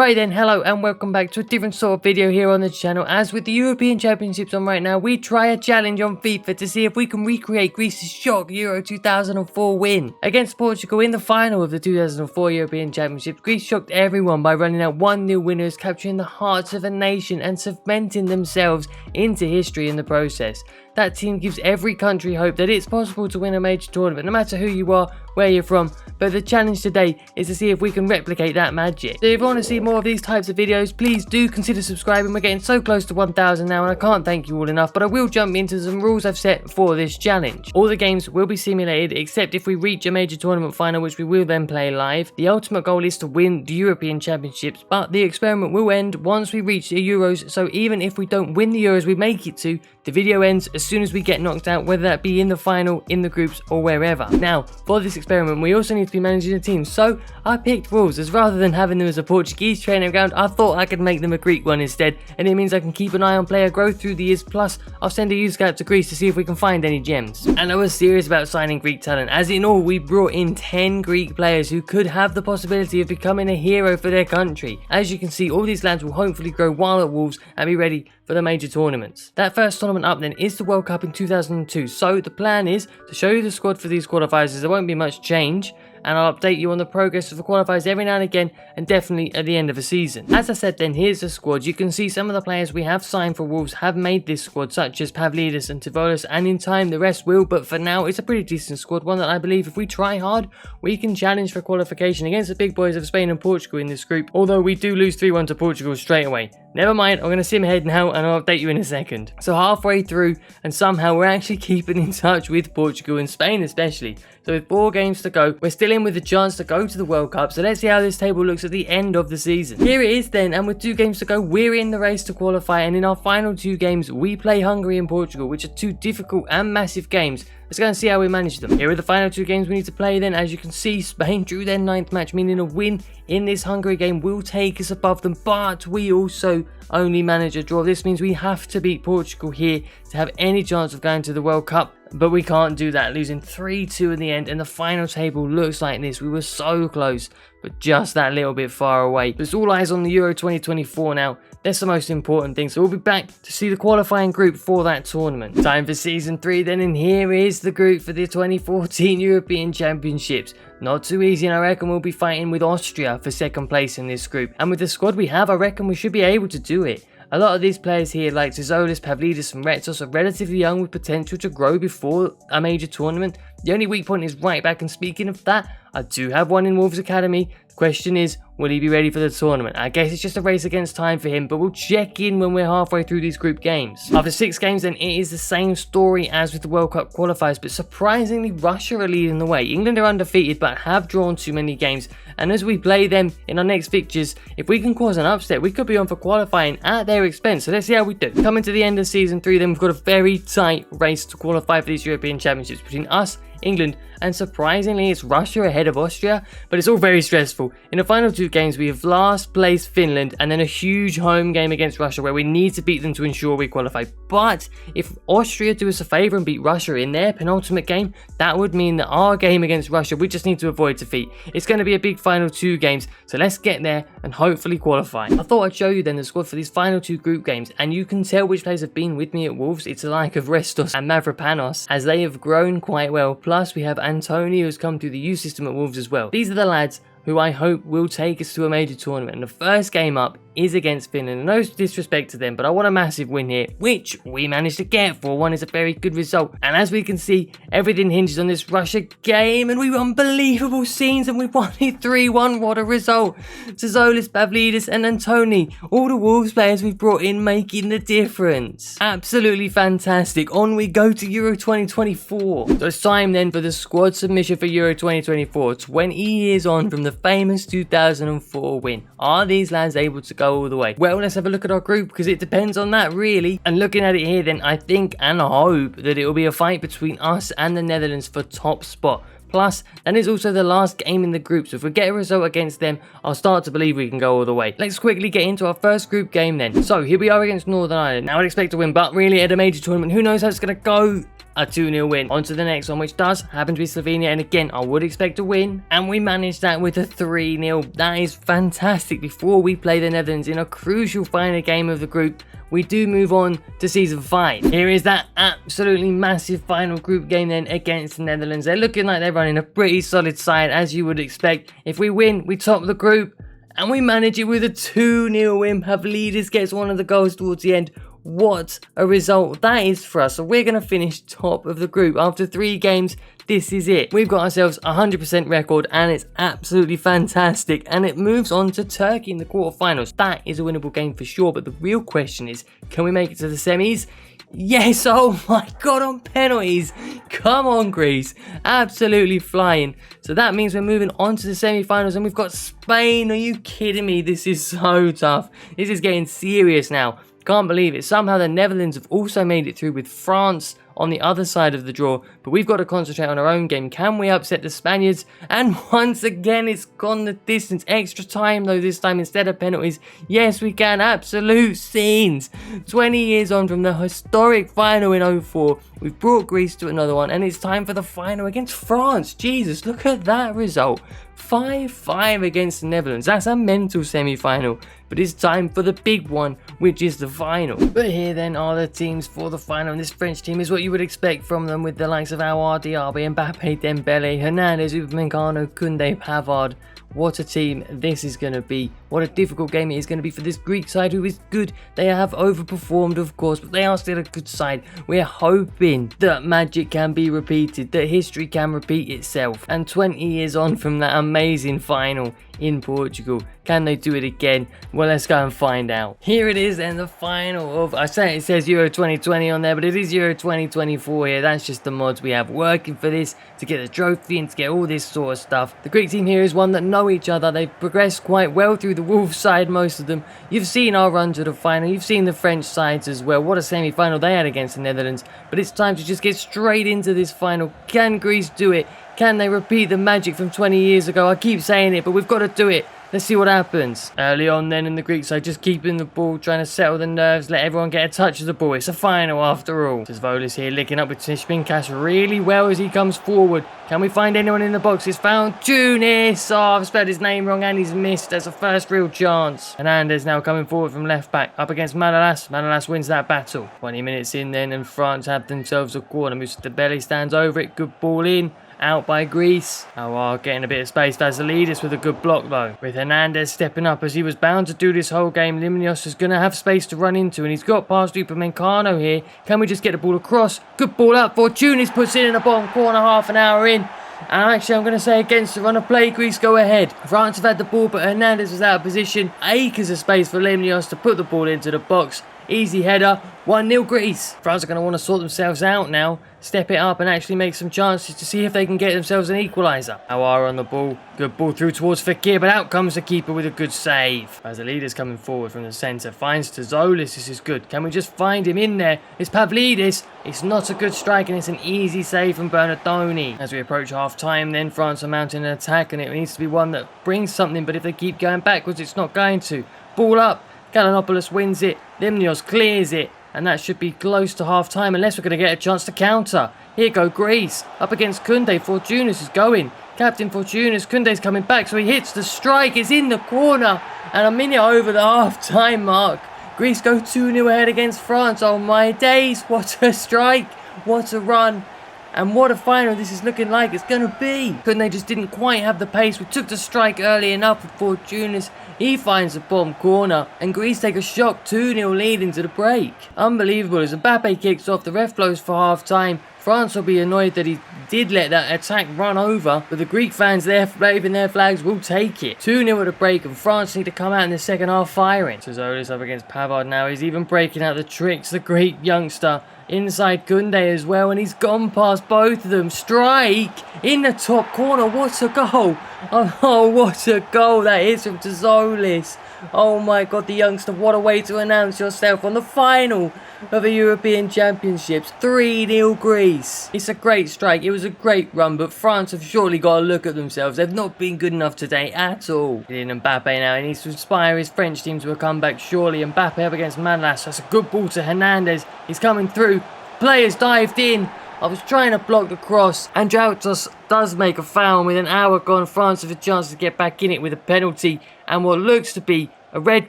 Right then, hello and welcome back to a different sort of video here on the channel. As with the European Championships on right now, we try a challenge on FIFA to see if we can recreate Greece's shock Euro 2004 win against Portugal in the final of the 2004 European Championships. Greece shocked everyone by running out 1-0 winners, capturing the hearts of a nation and cementing themselves into history in the process. That team gives every country hope that it's possible to win a major tournament, no matter who you are, where you're from. But the challenge today is to see if we can replicate that magic. So if you want to see more of these types of videos, please do consider subscribing. We're getting so close to 1,000 now and I can't thank you all enough, but I will jump into some rules I've set for this challenge. All the games will be simulated except if we reach a major tournament final, which we will then play live. The ultimate goal is to win the European Championships, but the experiment will end once we reach the Euros. So even if we don't win the Euros we make it to, the video ends as soon as we get knocked out, whether that be in the final, in the groups, or wherever. Now, for this experiment, we also need to be managing a team, so I picked rules, as rather than having them as a Portuguese training ground, I thought I could make them a Greek one instead, and it means I can keep an eye on player growth through the years, plus I'll send a youth scout to Greece to see if we can find any gems. And I was serious about signing Greek talent, as in all, we brought in 10 Greek players who could have the possibility of becoming a hero for their country. As you can see, all these lads will hopefully grow while at Wolves and be ready for the major tournaments. That first tournament up then is the World Cup in 2002, so the plan is to show you the squad for these qualifiers. There won't be much change, and I'll update you on the progress of the qualifiers every now and again, and definitely at the end of the season. As I said then, here's the squad. You can see some of the players we have signed for Wolves have made this squad, such as Pavlidis and Tivolis, and in time the rest will, but for now it's a pretty decent squad, one that I believe if we try hard, we can challenge for qualification against the big boys of Spain and Portugal in this group, although we do lose 3-1 to Portugal straight away. Never mind, I'm going to sim ahead now and I'll update you in a second. So halfway through, and somehow we're actually keeping in touch with Portugal and Spain especially. So with 4 games to go, we're still in with the chance to go to the World Cup, so let's see how this table looks at the end of the season. Here it is then, and with 2 games to go, we're in the race to qualify, and in our final 2 games, we play Hungary and Portugal, which are 2 difficult and massive games. Let's go and see how we manage them. Here are the final 2 games we need to play then. As you can see, Spain drew their 9th match, meaning a win in this Hungary game will take us above them, but we also only manage a draw. This means we have to beat Portugal here to have any chance of going to the World Cup, but we can't do that, losing 3-2 in the end, and the final table looks like this. We were so close, but just that little bit far away. But it's all eyes on the Euro 2024 now. That's the most important thing, so we'll be back to see the qualifying group for that tournament. Time for Season 3 then, and here is the group for the 2014 European Championships. Not too easy, and I reckon we'll be fighting with Austria for 2nd place in this group. And with the squad we have, I reckon we should be able to do it. A lot of these players here, like Tizolis, Pavlidis and Retsos, are relatively young with potential to grow before a major tournament. The only weak point is right back, and speaking of that, I do have one in Wolves Academy. The question is, will he be ready for the tournament? I guess it's just a race against time for him, but we'll check in when we're halfway through these group games. After 6 games then, it is the same story as with the World Cup qualifiers, but surprisingly Russia are leading the way. England are undefeated but have drawn too many games, and as we play them in our next fixtures, if we can cause an upset, we could be on for qualifying at their expense, so let's see how we do. Coming to the end of Season 3 then, we've got a very tight race to qualify for these European Championships between us, England, and surprisingly it's Russia ahead of Austria, but it's all very stressful. In the final 2 games we have last place Finland and then a huge home game against Russia where we need to beat them to ensure we qualify. But if Austria do us a favour and beat Russia in their penultimate game, that would mean that our game against Russia, we just need to avoid defeat. It's going to be a big final 2 games, so let's get there and hopefully qualify. I thought I'd show you then the squad for these final 2 group games, and you can tell which players have been with me at Wolves. It's the like of Restos and Mavropanos, as they have grown quite well. Plus we have Antonio who's come through the youth system at Wolves as well. These are the lads who I hope will take us to a major tournament, and the first game up is against Finland. No disrespect to them, but I want a massive win here, which we managed to get. 4-1 is a very good result, and as we can see, everything hinges on this Russia game, and we were unbelievable scenes, and we won it 3-1. What a result! Tizolis, Pavlidis and Antoni, all the Wolves players we've brought in making the difference. Absolutely fantastic. On we go to Euro 2024. So it's time then for the squad submission for Euro 2024, 20 years on from the famous 2004 win. Are these lads able to go all the way? Well, let's have a look at our group, because it depends on that really. And looking at it here then, I think and hope that it will be a fight between us and the Netherlands for top spot. Plus, that is also the last game in the group, so if we get a result against them, I'll start to believe we can go all the way. Let's quickly get into our first group game then. So here we are against Northern Ireland. Now I'd expect to win, but really at a major tournament, who knows how it's going to go? a 2-0 win. On to the next one, which does happen to be Slovenia, and again, I would expect a win, and we managed that with a 3-0. That is fantastic. Before we play the Netherlands in a crucial final game of the group, we do move on to season 5. Here is that absolutely massive final group game then against the Netherlands. They're looking like they're running a pretty solid side, as you would expect. If we win, we top the group, and we manage it with a 2-0 win. Pavlidis gets one of the goals towards the end. What a result that is for us. So we're going to finish top of the group. After 3 games, this is it. We've got ourselves a 100% record, and it's absolutely fantastic. And it moves on to Turkey in the quarterfinals. That is a winnable game for sure. But the real question is, can we make it to the semis? Yes, oh my god, on penalties. Come on, Greece. Absolutely flying. So that means we're moving on to the semi-finals, and we've got Spain. Are you kidding me? This is so tough. This is getting serious now. Can't believe it. Somehow the Netherlands have also made it through with France on the other side of the draw, but we've got to concentrate on our own game. Can we upset the Spaniards? And once again, it's gone the distance. Extra time though this time instead of penalties. Yes, we can. Absolute scenes. 20 years on from the historic final in 04. We've brought Greece to another one, and it's time for the final against France. Jesus, look at that result. 5-5 against the Netherlands. That's a mental semi-final. But it's time for the big one, which is the final. But here then are the teams for the final. And this French team is what you would expect from them, with the likes of Aouar, Diaby, Mbappe, Dembele, Hernandez, Upamecano, Koundé, Pavard. What a team this is going to be. What a difficult game it is going to be for this Greek side, who is good. They have overperformed, of course, but they are still a good side. We're hoping that magic can be repeated, that history can repeat itself. And 20 years on from that amazing final in Portugal, can they do it again? Well, let's go and find out. Here it is, and the final of, I say it says Euro 2020 on there, but it is Euro 2024 here. That's just the mods we have working for this, to get the trophy and to get all this sort of stuff. The Greek team here is one that know each other. They've progressed quite well through the Wolves side, most of them. You've seen our run to the final. You've seen the French sides as well. What a semi-final they had against the Netherlands. But it's time to just get straight into this final. Can Greece do it? Can they repeat the magic from 20 years ago? I keep saying it, but we've got to do it. Let's see what happens. Early on then in the Greek side, just keeping the ball, trying to settle the nerves, let everyone get a touch of the ball. It's a final after all. Volis here linking up with Tishpinkas really well as he comes forward. Can we find anyone in the box? It's found Tunis. Oh, I've spelled his name wrong and he's missed. That's a first real chance. Hernandez now coming forward from left back, up against Manolas. Manolas wins that battle. 20 minutes in then, and France have themselves a corner. Mr. Belly stands over it. Good ball in. Out by Greece. Aouar getting a bit of space. Vasilidis with a good block though. With Hernandez stepping up, as he was bound to do this whole game. Limnios is going to have space to run into, and he's got past Upamecano here. Can we just get the ball across? Good ball up. Fortunis puts it in the bottom corner half an hour in. And actually, I'm going to say against the run of play, Greece go ahead. France have had the ball, but Hernandez was out of position. Acres of space for Limnios to put the ball into the box. Easy header. 1-0 Greece. France are going to want to sort themselves out now. Step it up and actually make some chances to see if they can get themselves an equaliser. Aouar on the ball. Good ball through towards Fekir, but out comes the keeper with a good save. Vasilidis coming forward from the centre. Finds Tazolis. This is good. Can we just find him in there? It's Pavlidis. It's not a good strike, and it's an easy save from Bernardoni. As we approach half-time then, France are mounting an attack, and it needs to be one that brings something, but if they keep going backwards, it's not going to. Ball up. Galanopoulos wins it. Limnios clears it. And that should be close to half-time, unless we're going to get a chance to counter. Here go Greece. Up against Koundé. Fortunis is going. Captain Fortunis. Koundé's coming back, so he hits the strike. It's in the corner. And a minute over the half-time mark. Greece go 2-0 ahead against France. Oh my days. What a strike. What a run. And what a final this is looking like it's going to be. Koundé just didn't quite have the pace. We took the strike early enough with Fortunis. He finds the bottom corner, and Greece take a shock 2-0 lead into the break. Unbelievable as Mbappe kicks off. The ref blows for half-time. France will be annoyed that he did let that attack run over, but the Greek fans there waving their flags will take it. 2-0 at the break, and France need to come out in the second half firing. Tazolis up against Pavard now. He's even breaking out the tricks, the Greek youngster. Inside Koundé as well, and he's gone past both of them. Strike in the top corner. What a goal. Oh, what a goal that is from Tazolis. Oh my god, the youngster. What a way to announce yourself on the final of the European Championships. 3-0 Greece. It's a great strike. It was a great run, but France have surely got to look at themselves. They've not been good enough today at all. In Mbappe now. He needs to inspire his French team to a comeback, surely. Mbappe up against Manolas. That's a good ball to Hernandez. He's coming through. Players dived in. I was trying to block the cross, and Joutos does make a foul. With an hour gone, France have a chance to get back in it with a penalty and what looks to be a red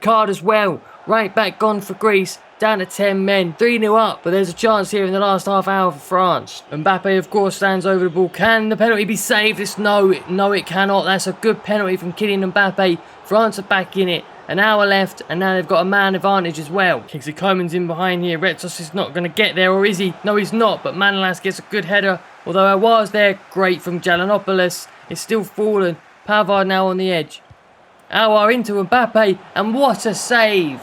card as well. Right back gone for Greece, down to 10 men, 3-0 up, but there's a chance here in the last half hour for France. Mbappe, of course, stands over the ball. Can the penalty be saved? No, it cannot. That's a good penalty from Kylian Mbappe. France are back in it. An hour left, and now they've got a man advantage as well. Kingsley Coman's in behind here. Retsos is not going to get there, or is he? No, he's not, but Manolas gets a good header. Although I was there, great from Giannopoulos. It's still fallen. Pavard now on the edge. Aouar into Mbappe, and what a save!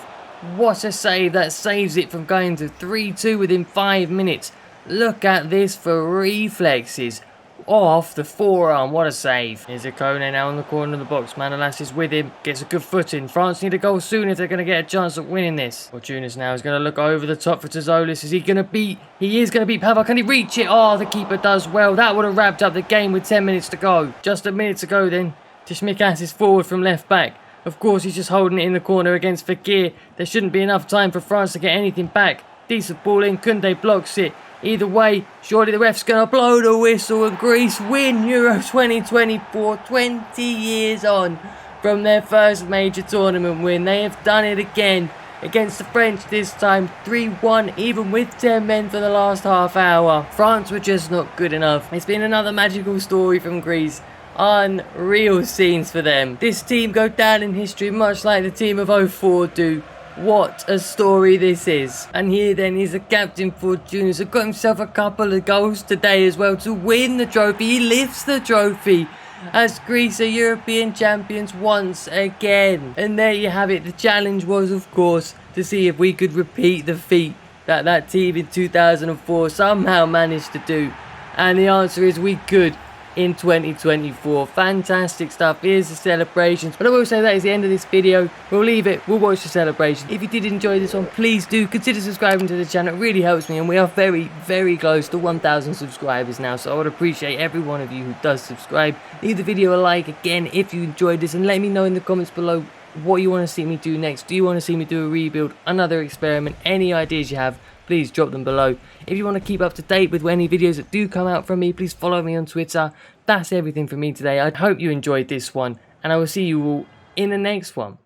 What a save. That saves it from going to 3-2 within 5 minutes. Look at this for reflexes. Off the forearm, what a save. Here's Akone now in the corner of the box. Manolas is with him, gets a good foot in. France need a goal soon if they're going to get a chance at winning this. Fortunas now is going to look over the top for Tzolis. Is he going to beat? He is going to beat Pavard. Can he reach it? Oh, the keeper does well. That would have wrapped up the game with 10 minutes to go. Just a minute to go then. Tishmikas is forward from left back. Of course, he's just holding it in the corner against Fekir. There shouldn't be enough time for France to get anything back. Decent ball in. Koundé blocks it. Either way, surely the ref's going to blow the whistle and Greece win Euro 2024, 20 years on from their first major tournament win. They have done it again against the French this time, 3-1, even with 10 men for the last half hour. France were just not good enough. It's been another magical story from Greece. Unreal scenes for them. This team go down in history much like the team of 04 do. What a story this is. And here then is the captain Fortunas, who got himself a couple of goals today as well to win the trophy. He lifts the trophy as Greece are European champions once again. And there you have it. The challenge was, of course, to see if we could repeat the feat that team in 2004 somehow managed to do. And the answer is we could in 2024. Fantastic stuff. Here's the celebrations. But I will say that is the end of this video. We'll leave it. We'll watch the celebration. If you did enjoy this one, please do consider subscribing to the channel. It really helps me, and we are very, very close to 1,000 subscribers now, so I would appreciate every one of you who does subscribe. Leave the video a like again if you enjoyed this, and let me know in the comments below what you want to see me do next. Do you want to see me do a rebuild, another experiment, any ideas you have? Please drop them below. If you want to keep up to date with any videos that do come out from me, please follow me on Twitter. That's everything from me today. I hope you enjoyed this one, and I will see you all in the next one.